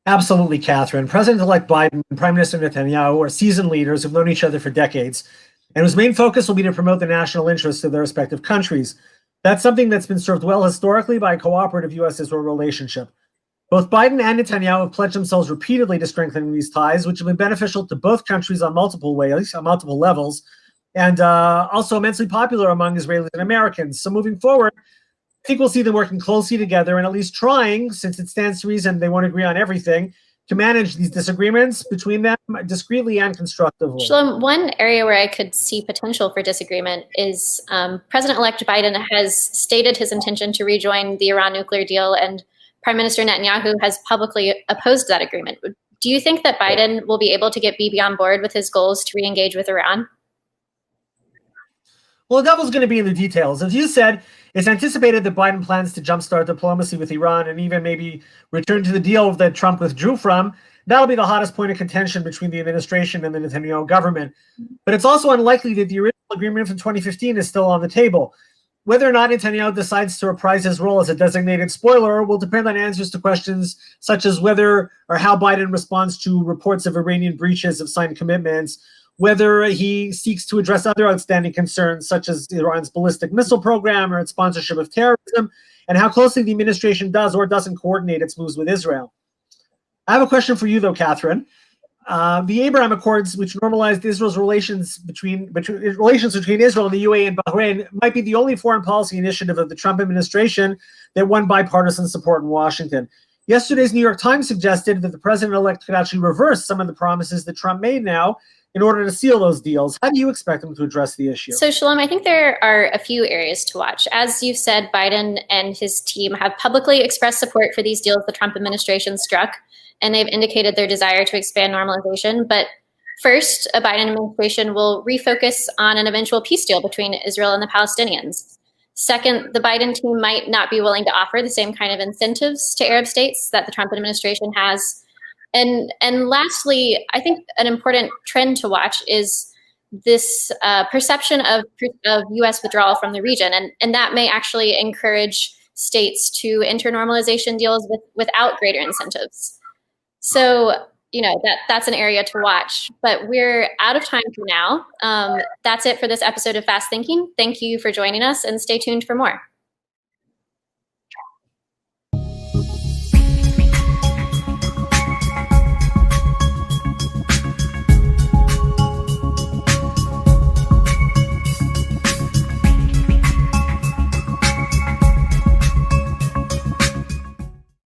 Absolutely, Catherine. President-elect Biden and Prime Minister Netanyahu are seasoned leaders who've known each other for decades, and whose main focus will be to promote the national interests of their respective countries. That's something that's been served well historically by a cooperative U.S.-Israel relationship. Both Biden and Netanyahu have pledged themselves repeatedly to strengthening these ties, which have been beneficial to both countries on multiple ways, on multiple levels, and also immensely popular among Israelis and Americans. So moving forward, I think we'll see them working closely together and at least trying, since it stands to reason they won't agree on everything, to manage these disagreements between them discreetly and constructively. Shalom, one area where I could see potential for disagreement is President-elect Biden has stated his intention to rejoin the Iran nuclear deal, and Prime Minister Netanyahu has publicly opposed that agreement. Do you think that Biden will be able to get Bibi on board with his goals to re-engage with Iran? Well, the devil's going to be in the details. As you said, it's anticipated that Biden plans to jumpstart diplomacy with Iran and even maybe return to the deal that Trump withdrew from. That'll be the hottest point of contention between the administration and the Netanyahu government. But it's also unlikely that the original agreement from 2015 is still on the table. Whether or not Netanyahu decides to reprise his role as a designated spoiler will depend on answers to questions such as whether or how Biden responds to reports of Iranian breaches of signed commitments, whether he seeks to address other outstanding concerns such as Iran's ballistic missile program or its sponsorship of terrorism, and how closely the administration does or doesn't coordinate its moves with Israel. I have a question for you, though, Catherine. The Abraham Accords, which normalized Israel's relations between Israel and the UAE and Bahrain, might be the only foreign policy initiative of the Trump administration that won bipartisan support in Washington. Yesterday's New York Times suggested that the president-elect could actually reverse some of the promises that Trump made now in order to seal those deals. How do you expect him to address the issue? So, Shalom, I think there are a few areas to watch. As you've said, Biden and his team have publicly expressed support for these deals the Trump administration struck, and they've indicated their desire to expand normalization. But first, a Biden administration will refocus on an eventual peace deal between Israel and the Palestinians. Second, the Biden team might not be willing to offer the same kind of incentives to Arab states that the Trump administration has. And lastly, I think an important trend to watch is this perception of U.S. withdrawal from the region, and that may actually encourage states to enter normalization deals without greater incentives. So, that's an area to watch. But we're out of time for now. That's it for this episode of Fast Thinking. Thank you for joining us, and stay tuned for more.